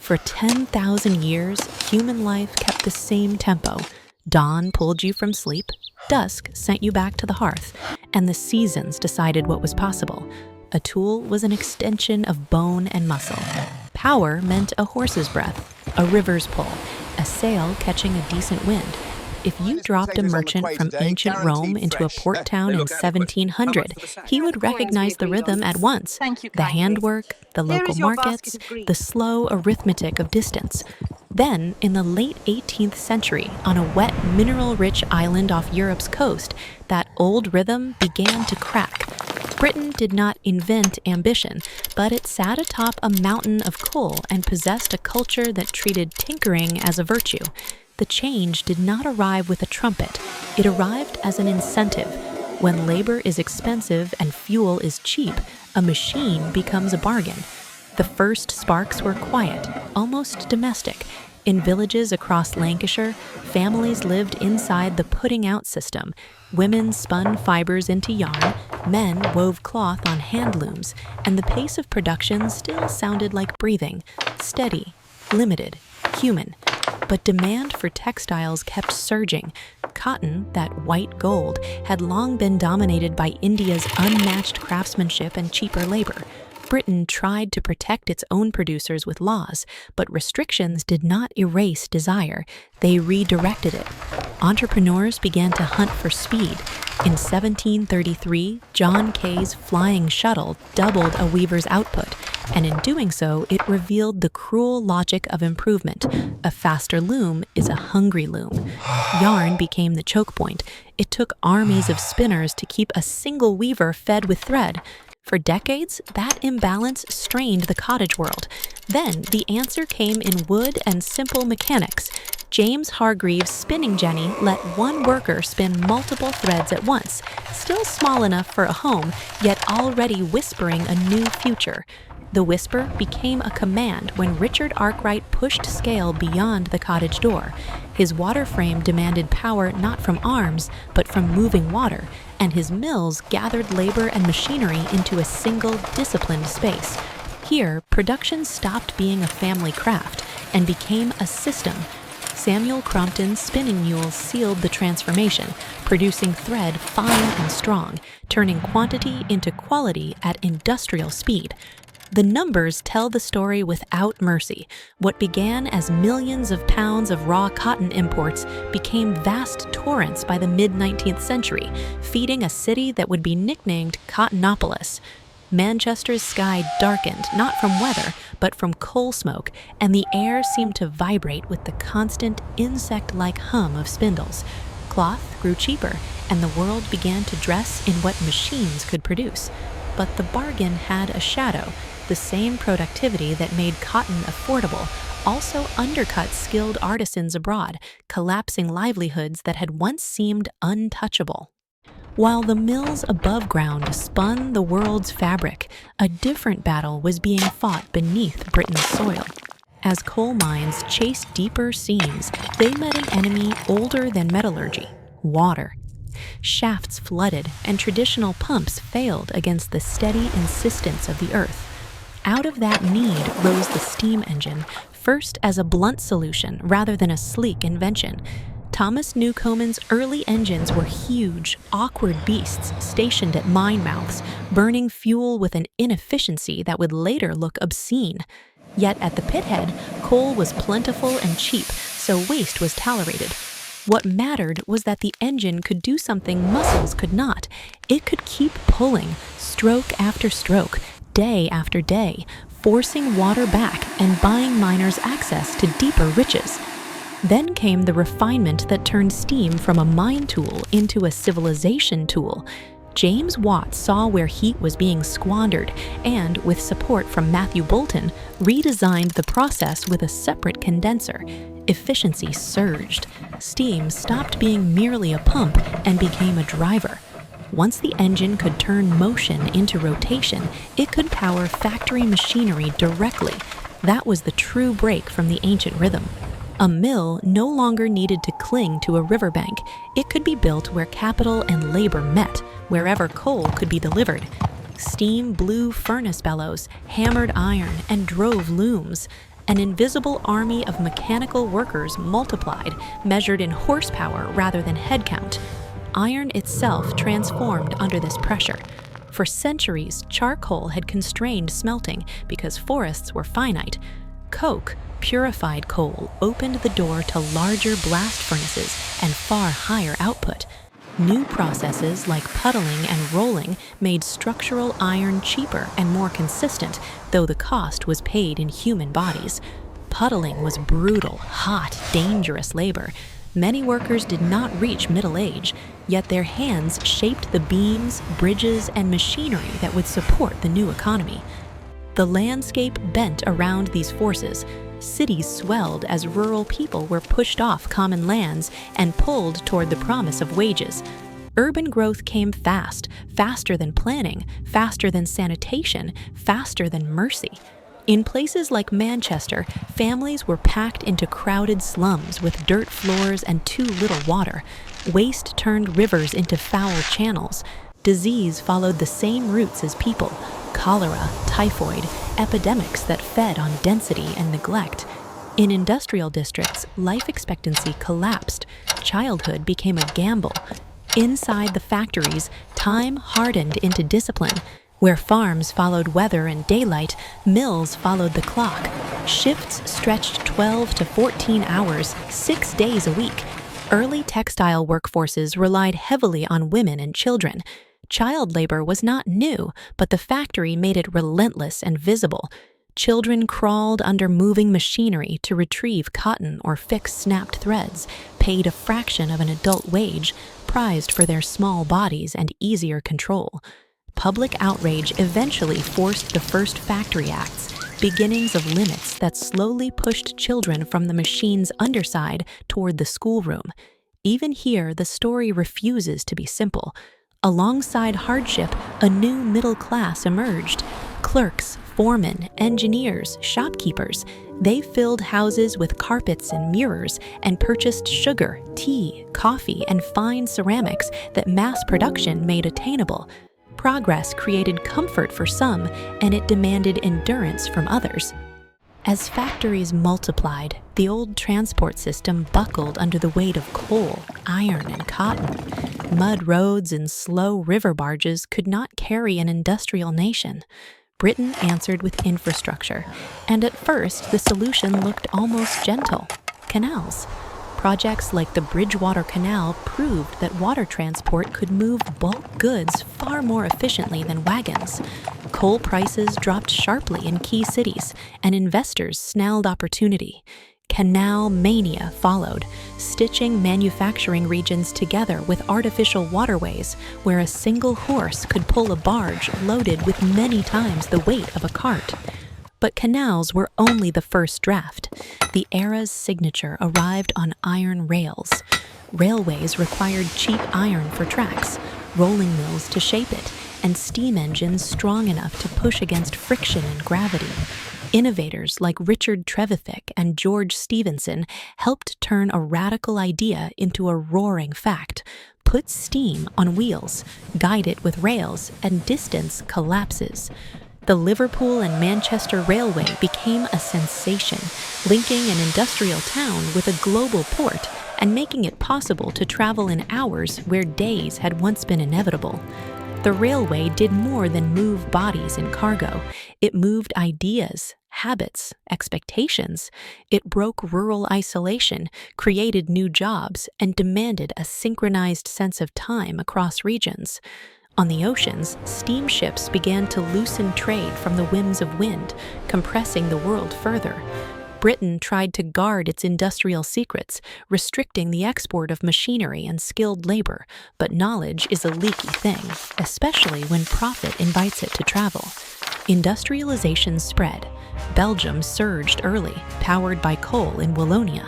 For 10,000 years, human life kept the same tempo. Dawn pulled you from sleep, dusk sent you back to the hearth, and the seasons decided what was possible. A tool was an extension of bone and muscle. Power meant a horse's breath, a river's pull, a sail catching a decent wind. If you dropped a merchant from ancient Rome into a port town in 1700, he would recognize the rhythm at once. The handwork, the local markets, the slow arithmetic of distance. Then, in the late 18th century, on a wet, mineral-rich island off Europe's coast, that old rhythm began to crack. Britain did not invent ambition, but it sat atop a mountain of coal and possessed a culture that treated tinkering as a virtue. The change did not arrive with a trumpet. It arrived as an incentive. When labor is expensive and fuel is cheap, a machine becomes a bargain. The first sparks were quiet, almost domestic. In villages across Lancashire, families lived inside the putting out system. Women spun fibers into yarn, men wove cloth on hand looms, and the pace of production still sounded like breathing, steady, limited, human. But demand for textiles kept surging. Cotton, that white gold, had long been dominated by India's unmatched craftsmanship and cheaper labor. Britain tried to protect its own producers with laws, but restrictions did not erase desire. They redirected it. Entrepreneurs began to hunt for speed. In 1733, John Kay's flying shuttle doubled a weaver's output, and in doing so, it revealed the cruel logic of improvement. A faster loom is a hungry loom. Yarn became the choke point. It took armies of spinners to keep a single weaver fed with thread. For decades, that imbalance strained the cottage world. Then, the answer came in wood and simple mechanics. James Hargreaves' spinning jenny let one worker spin multiple threads at once, still small enough for a home, yet already whispering a new future. The whisper became a command when Richard Arkwright pushed scale beyond the cottage door. His water frame demanded power not from arms, but from moving water, and his mills gathered labor and machinery into a single, disciplined space. Here, production stopped being a family craft and became a system. Samuel Crompton's spinning mules sealed the transformation, producing thread fine and strong, turning quantity into quality at industrial speed. The numbers tell the story without mercy. What began as millions of pounds of raw cotton imports became vast torrents by the mid-19th century, feeding a city that would be nicknamed Cottonopolis. Manchester's sky darkened not from weather, but from coal smoke, and the air seemed to vibrate with the constant insect-like hum of spindles. Cloth grew cheaper, and the world began to dress in what machines could produce. But the bargain had a shadow. The same productivity that made cotton affordable also undercut skilled artisans abroad, collapsing livelihoods that had once seemed untouchable. While the mills above ground spun the world's fabric, a different battle was being fought beneath Britain's soil. As coal mines chased deeper seams, they met an enemy older than metallurgy: water. Shafts flooded, and traditional pumps failed against the steady insistence of the earth. Out of that need rose the steam engine, first as a blunt solution rather than a sleek invention. Thomas Newcomen's early engines were huge, awkward beasts stationed at mine mouths, burning fuel with an inefficiency that would later look obscene. Yet at the pithead, coal was plentiful and cheap, so waste was tolerated. What mattered was that the engine could do something muscles could not. It could keep pulling, stroke after stroke, day after day, forcing water back and buying miners access to deeper riches. Then came the refinement that turned steam from a mine tool into a civilization tool. James Watt saw where heat was being squandered and, with support from Matthew Boulton, redesigned the process with a separate condenser. Efficiency surged. Steam stopped being merely a pump and became a driver. Once the engine could turn motion into rotation, it could power factory machinery directly. That was the true break from the ancient rhythm. A mill no longer needed to cling to a riverbank. It could be built where capital and labor met, wherever coal could be delivered. Steam blew furnace bellows, hammered iron, and drove looms. An invisible army of mechanical workers multiplied, measured in horsepower rather than headcount. Iron itself transformed under this pressure. For centuries, charcoal had constrained smelting because forests were finite. Coke, purified coal, opened the door to larger blast furnaces and far higher output. New processes like puddling and rolling made structural iron cheaper and more consistent, though the cost was paid in human bodies. Puddling was brutal, hot, dangerous labor. Many workers did not reach middle age, yet their hands shaped the beams, bridges, and machinery that would support the new economy. The landscape bent around these forces. Cities swelled as rural people were pushed off common lands and pulled toward the promise of wages. Urban growth came fast, faster than planning, faster than sanitation, faster than mercy. In places like Manchester, families were packed into crowded slums with dirt floors and too little water. Waste turned rivers into foul channels. Disease followed the same routes as people: cholera, typhoid, epidemics that fed on density and neglect. In industrial districts, life expectancy collapsed. Childhood became a gamble. Inside the factories, time hardened into discipline. Where farms followed weather and daylight, mills followed the clock. Shifts stretched 12 to 14 hours, 6 days a week. Early textile workforces relied heavily on women and children. Child labor was not new, but the factory made it relentless and visible. Children crawled under moving machinery to retrieve cotton or fix snapped threads, paid a fraction of an adult wage, prized for their small bodies and easier control. Public outrage eventually forced the first factory acts, beginnings of limits that slowly pushed children from the machine's underside toward the schoolroom. Even here, the story refuses to be simple. Alongside hardship, a new middle class emerged. Clerks, foremen, engineers, shopkeepers. They filled houses with carpets and mirrors and purchased sugar, tea, coffee, and fine ceramics that mass production made attainable. Progress created comfort for some, and it demanded endurance from others. As factories multiplied, the old transport system buckled under the weight of coal, iron, and cotton. Mud roads and slow river barges could not carry an industrial nation. Britain answered with infrastructure, and at first the solution looked almost gentle: canals. Projects like the Bridgewater Canal proved that water transport could move bulk goods far more efficiently than wagons. Coal prices dropped sharply in key cities, and investors smelled opportunity. Canal mania followed, stitching manufacturing regions together with artificial waterways where a single horse could pull a barge loaded with many times the weight of a cart. But canals were only the first draft. The era's signature arrived on iron rails. Railways required cheap iron for tracks, rolling mills to shape it, and steam engines strong enough to push against friction and gravity. Innovators like Richard Trevithick and George Stephenson helped turn a radical idea into a roaring fact: put steam on wheels, guide it with rails, and distance collapses. The Liverpool and Manchester Railway became a sensation, linking an industrial town with a global port and making it possible to travel in hours where days had once been inevitable. The railway did more than move bodies and cargo. It moved ideas, habits, expectations. It broke rural isolation, created new jobs, and demanded a synchronized sense of time across regions. On the oceans, steamships began to loosen trade from the whims of wind, compressing the world further. Britain tried to guard its industrial secrets, restricting the export of machinery and skilled labor, but knowledge is a leaky thing, especially when profit invites it to travel. Industrialization spread. Belgium surged early, powered by coal in Wallonia.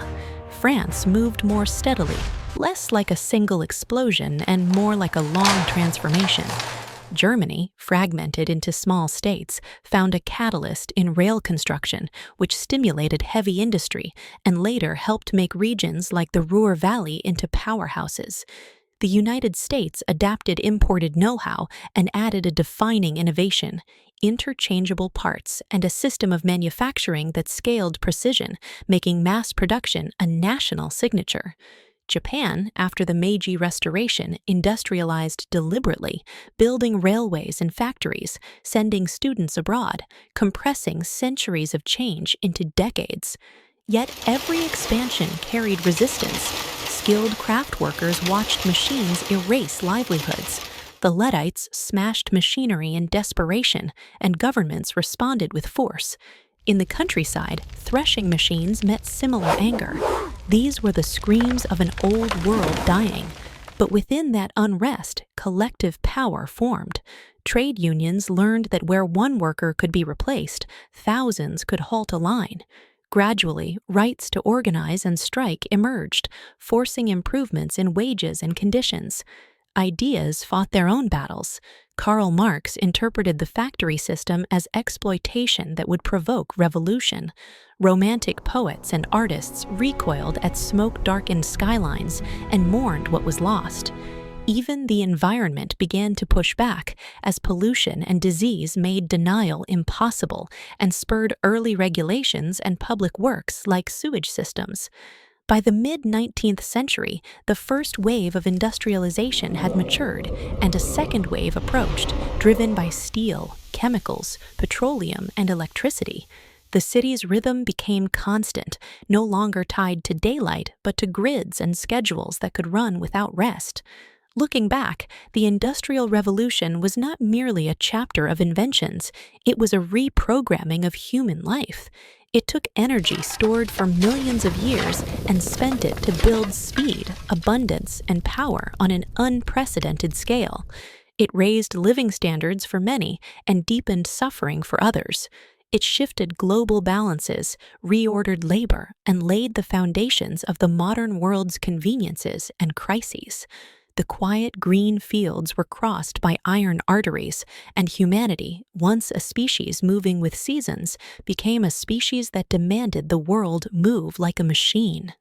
France moved more steadily, less like a single explosion and more like a long transformation. Germany, fragmented into small states, found a catalyst in rail construction, which stimulated heavy industry and later helped make regions like the Ruhr Valley into powerhouses. The United States adapted imported know-how and added a defining innovation: interchangeable parts and a system of manufacturing that scaled precision, making mass production a national signature. Japan, after the Meiji Restoration, industrialized deliberately, building railways and factories, sending students abroad, compressing centuries of change into decades. Yet every expansion carried resistance. Skilled craft workers watched machines erase livelihoods. The Luddites smashed machinery in desperation, and governments responded with force. In the countryside, threshing machines met similar anger. These were the screams of an old world dying. But within that unrest, collective power formed. Trade unions learned that where one worker could be replaced, thousands could halt a line. Gradually, rights to organize and strike emerged, forcing improvements in wages and conditions. Ideas fought their own battles. Karl Marx interpreted the factory system as exploitation that would provoke revolution. Romantic poets and artists recoiled at smoke-darkened skylines and mourned what was lost. Even the environment began to push back as pollution and disease made denial impossible and spurred early regulations and public works like sewage systems. By the mid-19th century, the first wave of industrialization had matured, and a second wave approached, driven by steel, chemicals, petroleum, and electricity. The city's rhythm became constant, no longer tied to daylight, but to grids and schedules that could run without rest. Looking back, the Industrial Revolution was not merely a chapter of inventions, it was a reprogramming of human life. It took energy stored for millions of years and spent it to build speed, abundance, and power on an unprecedented scale. It raised living standards for many and deepened suffering for others. It shifted global balances, reordered labor, and laid the foundations of the modern world's conveniences and crises. The quiet green fields were crossed by iron arteries, and humanity, once a species moving with seasons, became a species that demanded the world move like a machine.